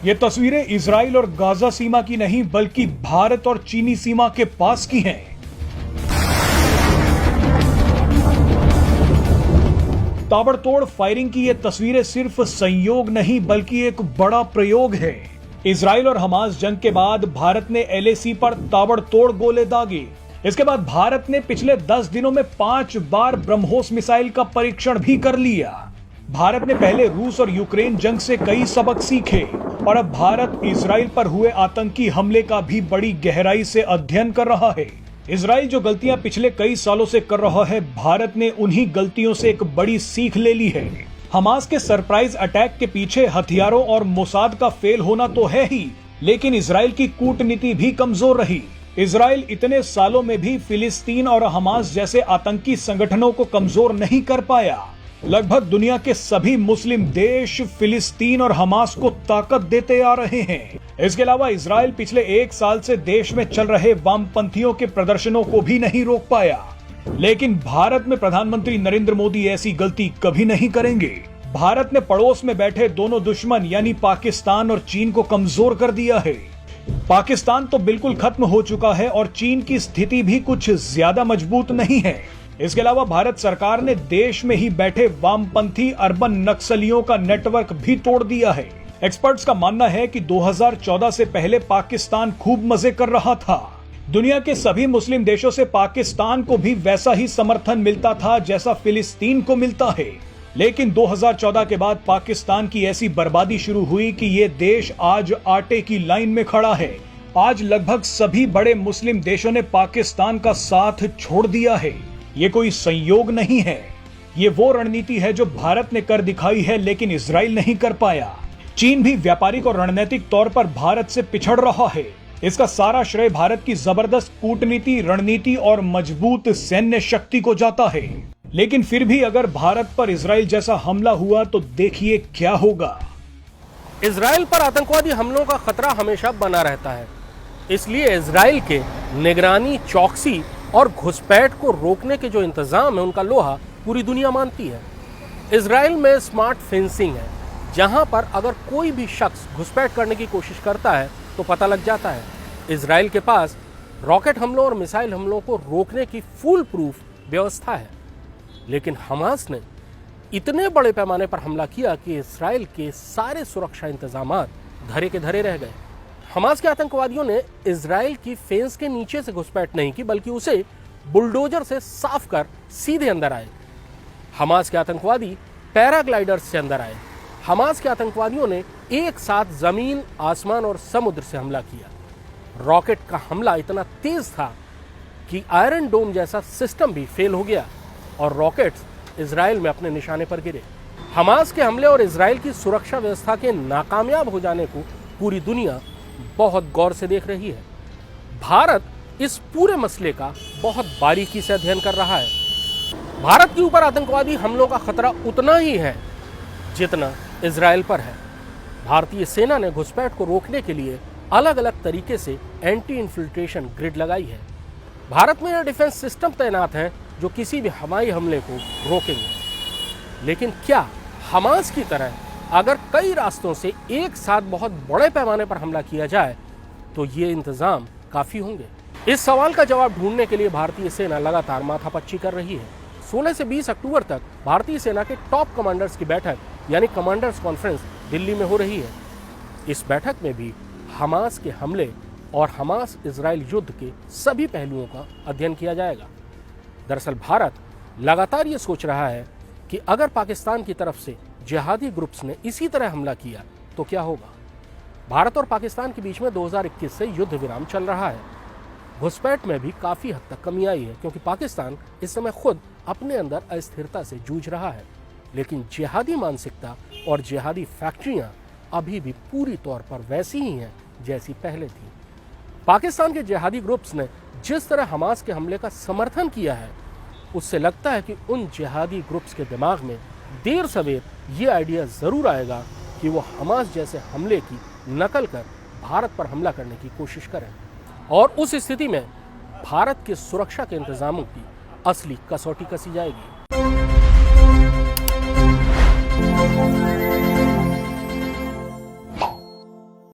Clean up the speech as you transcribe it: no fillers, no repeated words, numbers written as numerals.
ये तस्वीरें इजराइल और गाजा सीमा की नहीं बल्कि भारत और चीनी सीमा के पास की हैं। ताबड़तोड़ फायरिंग की ये तस्वीरें सिर्फ संयोग नहीं बल्कि एक बड़ा प्रयोग है। इजराइल और हमास जंग के बाद भारत ने एलएसी पर ताबड़तोड़ गोले दागे। इसके बाद भारत ने पिछले 10 दिनों में 5 बार ब्रह्मोस मिसाइल का परीक्षण भी कर लिया। भारत ने पहले रूस और यूक्रेन जंग से कई सबक सीखे और अब भारत इजराइल पर हुए आतंकी हमले का भी बड़ी गहराई से अध्ययन कर रहा है। इजराइल जो गलतियां पिछले कई सालों से कर रहा है, भारत ने उन्हीं गलतियों से एक बड़ी सीख ले ली है। हमास के सरप्राइज अटैक के पीछे हथियारों और मोसाद का फेल होना तो है ही, लेकिन इजराइल की कूटनीति भी कमजोर रही। इजराइल इतने सालों में भी फिलिस्तीन और हमास जैसे आतंकी संगठनों को कमजोर नहीं कर पाया। लगभग दुनिया के सभी मुस्लिम देश फिलिस्तीन और हमास को ताकत देते आ रहे हैं। इसके अलावा इजराइल पिछले 1 साल से देश में चल रहे वामपंथियों के प्रदर्शनों को भी नहीं रोक पाया। लेकिन भारत में प्रधानमंत्री नरेंद्र मोदी ऐसी गलती कभी नहीं करेंगे। भारत ने पड़ोस में बैठे दोनों दुश्मन यानी पाकिस्तान और चीन को कमजोर कर दिया है। पाकिस्तान तो बिल्कुल खत्म हो चुका है और चीन की स्थिति भी कुछ ज्यादा मजबूत नहीं है। इसके अलावा भारत सरकार ने देश में ही बैठे वामपंथी अर्बन नक्सलियों का नेटवर्क भी तोड़ दिया है। एक्सपर्ट्स का मानना है कि 2014 से पहले पाकिस्तान खूब मजे कर रहा था। दुनिया के सभी मुस्लिम देशों से पाकिस्तान को भी वैसा ही समर्थन मिलता था जैसा फिलिस्तीन को मिलता है। लेकिन 2014 के बाद पाकिस्तान की ऐसी बर्बादी शुरू हुई कि ये देश आज आटे की लाइन में खड़ा है। आज लगभग सभी बड़े मुस्लिम देशों ने पाकिस्तान का साथ छोड़ दिया है। ये कोई संयोग नहीं है, ये वो रणनीति है जो भारत ने कर दिखाई है लेकिन इजराइल नहीं कर पाया। चीन भी व्यापारिक और रणनीतिक तौर पर भारत से पिछड़ रहा है। इसका सारा श्रेय भारत की जबरदस्त कूटनीति, रणनीति और मजबूत सैन्य शक्ति को जाता है। लेकिन फिर भी अगर भारत पर इजराइल जैसा हमला हुआ तो देखिए क्या होगा। इजराइल पर आतंकवादी हमलों का खतरा हमेशा बना रहता है, इसलिए इजराइल के निगरानी, चौकसी और घुसपैठ को रोकने के जो इंतजाम है उनका लोहा पूरी दुनिया मानती है। इजराइल में स्मार्ट फेंसिंग है, जहां पर अगर कोई भी शख्स घुसपैठ करने की कोशिश करता है तो पता लग जाता है। इजराइल के पास रॉकेट हमलों और मिसाइल हमलों को रोकने की फुल प्रूफ व्यवस्था है। लेकिन हमास ने इतने बड़े पैमाने पर हमला किया कि इजराइल के सारे सुरक्षा इंतजामात धरे के धरे रह गए। हमास के आतंकवादियों ने इजराइल की फेंस के नीचे से घुसपैठ नहीं की, बल्कि उसे बुलडोजर से साफ कर सीधे अंदर आए। हमास के आतंकवादी पैराग्लाइडर से अंदर आए। हमास के आतंकवादियों ने एक साथ जमीन, आसमान और समुद्र से हमला किया। रॉकेट का हमला इतना तेज था कि आयरन डोम जैसा सिस्टम भी फेल हो गया और रॉकेट्स इजराइल में अपने निशाने पर गिरे। हमास के हमले और इजराइल की सुरक्षा व्यवस्था के नाकामयाब हो जाने को पूरी दुनिया बहुत गौर से देख रही है। भारत इस पूरे मसले का बहुत बारीकी से अध्ययन कर रहा है। भारत के ऊपर आतंकवादी हमलों का खतरा उतना ही है जितना इजराइल पर है। भारतीय सेना ने घुसपैठ को रोकने के लिए अलग अलग तरीके से एंटी इन्फिल्ट्रेशन ग्रिड लगाई है। भारत में एयर डिफेंस सिस्टम तैनात हैं जो किसी भी हवाई हमले को रोकेंगे। लेकिन क्या हमास की तरह अगर कई रास्तों से एक साथ बहुत बड़े पैमाने पर हमला किया जाए तो ये इंतजाम काफी होंगे? इस सवाल का जवाब ढूंढने के लिए भारतीय सेना लगातार माथापच्ची कर रही है। 16 से 20 अक्टूबर तक भारतीय सेना के टॉप कमांडर्स की बैठक यानी कमांडर्स कॉन्फ्रेंस दिल्ली में हो रही है। इस बैठक में भी हमास के हमले और हमास इजराइल युद्ध के सभी पहलुओं का अध्ययन किया जाएगा। दरअसल भारत लगातार ये सोच रहा है कि अगर पाकिस्तान की तरफ से जिहादी ग्रुप्स ने इसी तरह हमला किया तो क्या होगा। भारत और पाकिस्तान के बीच में 2021 से युद्ध विराम चल रहा है। घुसपैठ में भी काफी हद तक कमी आई है क्योंकि पाकिस्तान इस समय खुद अपने अंदर अस्थिरता से जूझ रहा है। लेकिन जिहादी मानसिकता और जिहादी फैक्ट्रियां अभी भी पूरी तौर पर वैसी ही हैं जैसी पहले थी। पाकिस्तान के जिहादी ग्रुप्स ने जिस तरह हमास के हमले का समर्थन किया है, उससे लगता है कि उन जिहादी ग्रुप्स के दिमाग में देर सवेर ये आइडिया जरूर आएगा कि वो हमास जैसे हमले की नकल कर भारत पर हमला करने की कोशिश करें और उस स्थिति में भारत के सुरक्षा के इंतजामों की असली कसौटी कसी जाएगी।